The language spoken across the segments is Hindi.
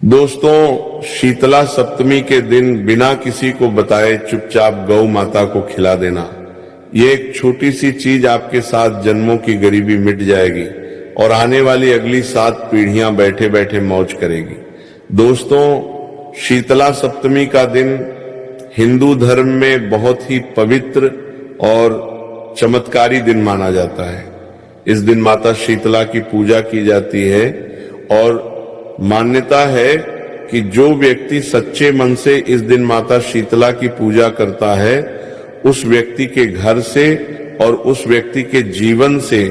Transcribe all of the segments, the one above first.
दोस्तों, शीतला सप्तमी के दिन बिना किसी को बताए चुपचाप गौ माता को खिला देना, ये एक छोटी सी चीज आपके 7 जन्मों की गरीबी मिट जाएगी और आने वाली अगली 7 पीढ़ियां बैठे बैठे मौज करेगी। दोस्तों, शीतला सप्तमी का दिन हिंदू धर्म में बहुत ही पवित्र और चमत्कारी दिन माना जाता है। इस दिन माता शीतला की पूजा की जाती है और मान्यता है कि जो व्यक्ति सच्चे मन से इस दिन माता शीतला की पूजा करता है, उस व्यक्ति के घर से और उस व्यक्ति के जीवन से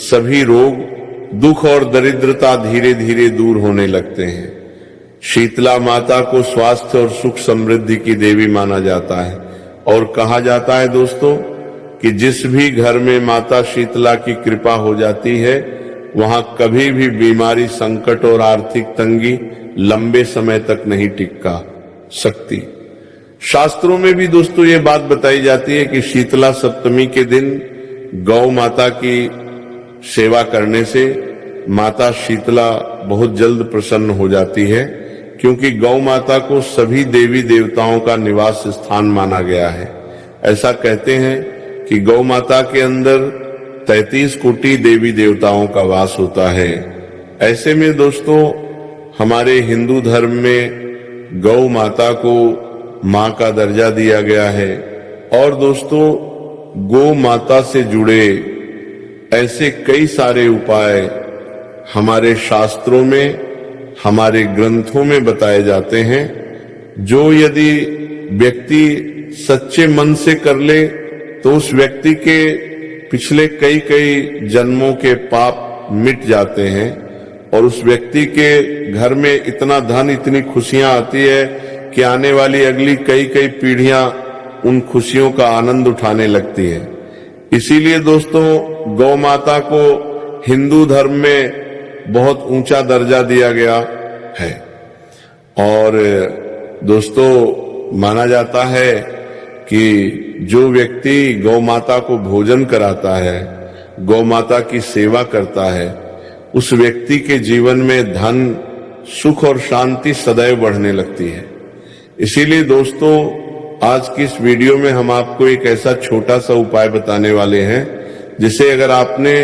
सभी रोग, दुख और दरिद्रता धीरे धीरे दूर होने लगते हैं। शीतला माता को स्वास्थ्य और सुख समृद्धि की देवी माना जाता है और कहा जाता है दोस्तों कि जिस भी घर में माता शीतला की कृपा हो जाती है, वहां कभी भी बीमारी, संकट और आर्थिक तंगी लंबे समय तक नहीं टिका सकती। शास्त्रों में भी दोस्तों ये बात बताई जाती है कि शीतला सप्तमी के दिन गौ माता की सेवा करने से माता शीतला बहुत जल्द प्रसन्न हो जाती है, क्योंकि गौ माता को सभी देवी देवताओं का निवास स्थान माना गया है। ऐसा कहते हैं कि गौ माता के अंदर 33 कोटि देवी देवताओं का वास होता है। ऐसे में दोस्तों, हमारे हिंदू धर्म में गौ माता को मां का दर्जा दिया गया है और दोस्तों, गौ माता से जुड़े ऐसे कई सारे उपाय हमारे शास्त्रों में, हमारे ग्रंथों में बताए जाते हैं, जो यदि व्यक्ति सच्चे मन से कर ले तो उस व्यक्ति के पिछले कई जन्मों के पाप मिट जाते हैं और उस व्यक्ति के घर में इतना धन, इतनी खुशियां आती है कि आने वाली अगली कई पीढ़ियां उन खुशियों का आनंद उठाने लगती है। इसीलिए दोस्तों, गौ माता को हिंदू धर्म में बहुत ऊंचा दर्जा दिया गया है और दोस्तों, माना जाता है कि जो व्यक्ति गौ माता को भोजन कराता है, गौ माता की सेवा करता है, उस व्यक्ति के जीवन में धन, सुख और शांति सदैव बढ़ने लगती है। इसीलिए दोस्तों, आज की इस वीडियो में हम आपको एक ऐसा छोटा सा उपाय बताने वाले हैं, जिसे अगर आपने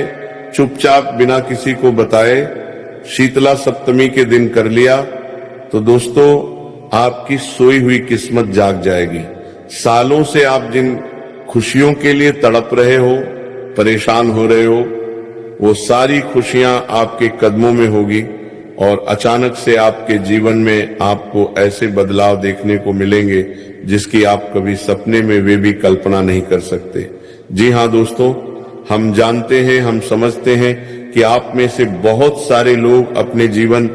चुपचाप बिना किसी को बताए शीतला सप्तमी के दिन कर लिया तो दोस्तों, आपकी सोई हुई किस्मत जाग जाएगी। सालों से आप जिन खुशियों के लिए तड़प रहे हो, परेशान हो रहे हो, वो सारी खुशियां आपके कदमों में होगी और अचानक से आपके जीवन में आपको ऐसे बदलाव देखने को मिलेंगे जिसकी आप कभी सपने में वे भी कल्पना नहीं कर सकते। जी हाँ दोस्तों, हम जानते हैं, हम समझते हैं कि आप में से बहुत सारे लोग अपने जीवन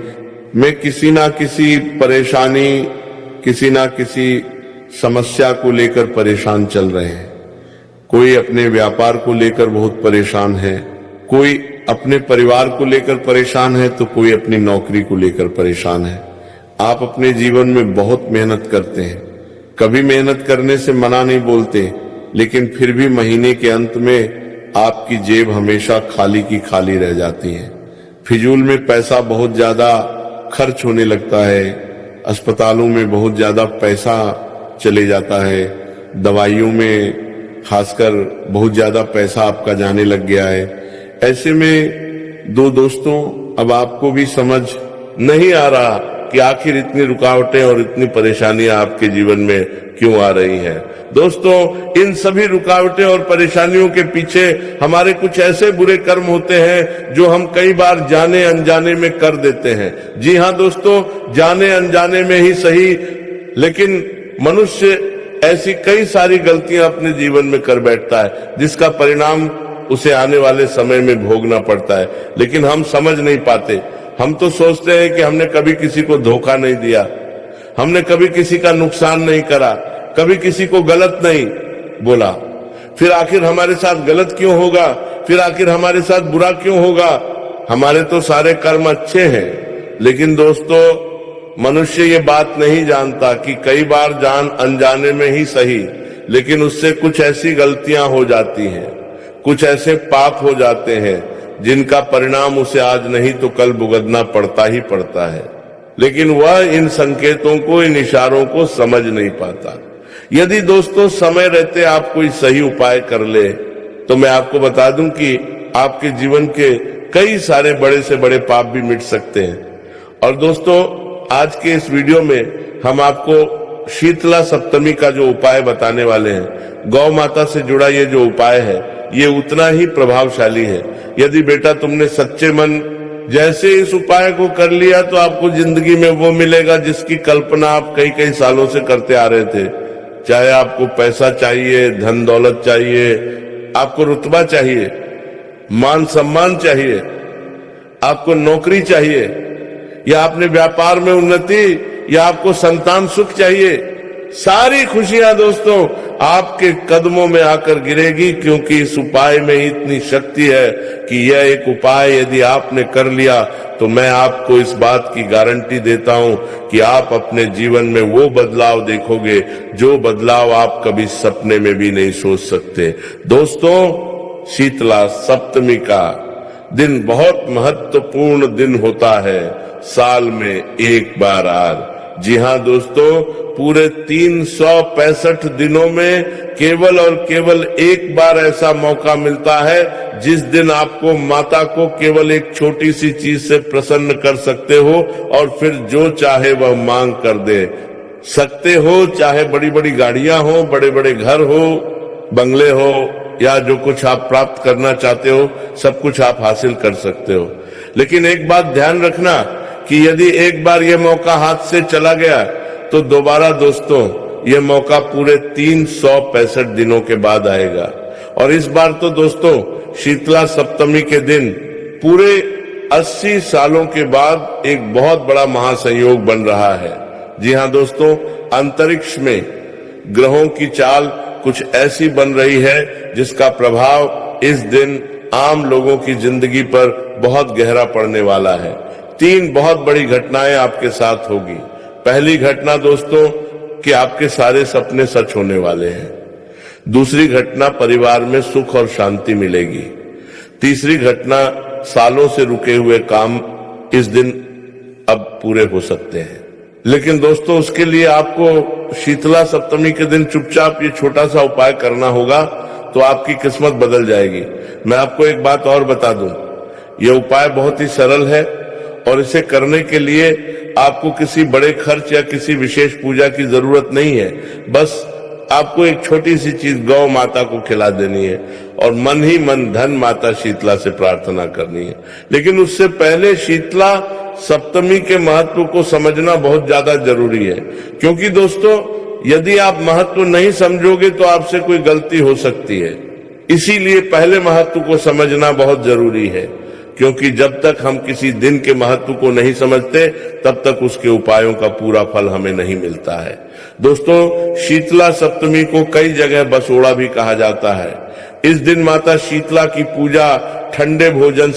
में किसी ना किसी परेशानी, किसी ना किसी समस्या को लेकर परेशान चल रहे हैं। कोई अपने व्यापार को लेकर बहुत परेशान है, कोई अपने परिवार को लेकर परेशान है, तो कोई अपनी नौकरी को लेकर परेशान है। आप अपने जीवन में बहुत मेहनत करते हैं, कभी मेहनत करने से मना नहीं बोलते, लेकिन फिर भी महीने के अंत में आपकी जेब हमेशा खाली की खाली रह जाती है। फिजूल में पैसा बहुत ज्यादा खर्च होने लगता है, अस्पतालों में बहुत ज्यादा पैसा चले जाता है, दवाइयों में खासकर बहुत ज्यादा पैसा आपका जाने लग गया है। ऐसे में दोस्तों, अब आपको भी समझ नहीं आ रहा कि आखिर इतनी रुकावटें और इतनी परेशानियां आपके जीवन में क्यों आ रही हैं। दोस्तों, इन सभी रुकावटें और परेशानियों के पीछे हमारे कुछ ऐसे बुरे कर्म होते हैं जो हम कई बार जाने अनजाने में कर देते हैं। जी हाँ दोस्तों, जाने अनजाने में ही सही, लेकिन मनुष्य ऐसी कई सारी गलतियां अपने जीवन में कर बैठता है जिसका परिणाम उसे आने वाले समय में भोगना पड़ता है, लेकिन हम समझ नहीं पाते। हम तो सोचते हैं कि हमने कभी किसी को धोखा नहीं दिया, हमने कभी किसी का नुकसान नहीं करा, कभी किसी को गलत नहीं बोला, फिर आखिर हमारे साथ गलत क्यों होगा, फिर आखिर हमारे साथ बुरा क्यों होगा। हमारे तो सारे कर्म अच्छे हैं, लेकिन दोस्तों, मनुष्य ये बात नहीं जानता कि कई बार जान अनजाने में ही सही, लेकिन उससे कुछ ऐसी गलतियां हो जाती हैं, कुछ ऐसे पाप हो जाते हैं जिनका परिणाम उसे आज नहीं तो कल भुगतना पड़ता ही पड़ता है। लेकिन वह इन संकेतों को, इन इशारों को समझ नहीं पाता। यदि दोस्तों समय रहते आप कोई सही उपाय कर ले तो मैं आपको बता दूं कि आपके जीवन के कई सारे बड़े से बड़े पाप भी मिट सकते हैं। और दोस्तों आज के इस वीडियो में हम आपको शीतला सप्तमी का जो उपाय बताने वाले हैं, गौ माता से जुड़ा ये जो उपाय है ये उतना ही प्रभावशाली है। यदि बेटा तुमने सच्चे मन जैसे इस उपाय को कर लिया तो आपको जिंदगी में वो मिलेगा जिसकी कल्पना आप कई कई सालों से करते आ रहे थे। चाहे आपको पैसा चाहिए, धन दौलत चाहिए, आपको रुतबा चाहिए, मान सम्मान चाहिए, आपको नौकरी चाहिए, या अपने व्यापार में उन्नति, या आपको संतान सुख चाहिए, सारी खुशियां दोस्तों आपके कदमों में आकर गिरेगी, क्योंकि इस उपाय में इतनी शक्ति है कि यह एक उपाय यदि आपने कर लिया तो मैं आपको इस बात की गारंटी देता हूं कि आप अपने जीवन में वो बदलाव देखोगे जो बदलाव आप कभी सपने में भी नहीं सोच सकते। दोस्तों शीतला सप्तमी का दिन बहुत महत्वपूर्ण दिन होता है, साल में एक बार आर। जी हां दोस्तों, पूरे 365 दिनों में केवल और केवल एक बार ऐसा मौका मिलता है जिस दिन आपको माता को केवल एक छोटी सी चीज से प्रसन्न कर सकते हो और फिर जो चाहे वह मांग कर दे सकते हो। चाहे बड़ी बड़ी गाड़ियां हो, बड़े बड़े घर हो, बंगले हो, या जो कुछ आप प्राप्त करना चाहते हो सब कुछ आप हासिल कर सकते हो। लेकिन एक बात ध्यान रखना कि यदि एक बार यह मौका हाथ से चला गया तो दोबारा दोस्तों यह मौका पूरे 365 दिनों के बाद आएगा। और इस बार तो दोस्तों शीतला सप्तमी के दिन पूरे 80 सालों के बाद एक बहुत बड़ा महासंयोग बन रहा है। जी हां दोस्तों, अंतरिक्ष में ग्रहों की चाल कुछ ऐसी बन रही है जिसका प्रभाव इस दिन आम लोगों की जिंदगी पर बहुत गहरा पड़ने वाला है। 3 बहुत बड़ी घटनाएं आपके साथ होगी। पहली घटना दोस्तों कि आपके सारे सपने सच होने वाले हैं। दूसरी घटना, परिवार में सुख और शांति मिलेगी। तीसरी घटना, सालों से रुके हुए काम इस दिन अब पूरे हो सकते हैं। लेकिन दोस्तों उसके लिए आपको शीतला सप्तमी के दिन चुपचाप ये छोटा सा उपाय करना होगा तो आपकी किस्मत बदल जाएगी। मैं आपको एक बात और बता दूं, यह उपाय बहुत ही सरल है और इसे करने के लिए आपको किसी बड़े खर्च या किसी विशेष पूजा की जरूरत नहीं है। बस आपको एक छोटी सी चीज गौ माता को खिला देनी है और मन ही मन धन माता शीतला से प्रार्थना करनी है। लेकिन उससे पहले शीतला सप्तमी के महत्व को समझना बहुत ज्यादा जरूरी है, क्योंकि दोस्तों यदि आप महत्व नहीं समझोगे तो आपसे कोई गलती हो सकती है। इसीलिए पहले महत्व को समझना बहुत जरूरी है, क्योंकि जब तक हम किसी दिन के महत्व को नहीं समझते तब तक उसके उपायों का पूरा फल हमें नहीं मिलता है। दोस्तों शीतला सप्तमी को कई जगह बसोड़ा भी कहा जाता है। इस दिन माता शीतला की पूजा ठंडे भोजन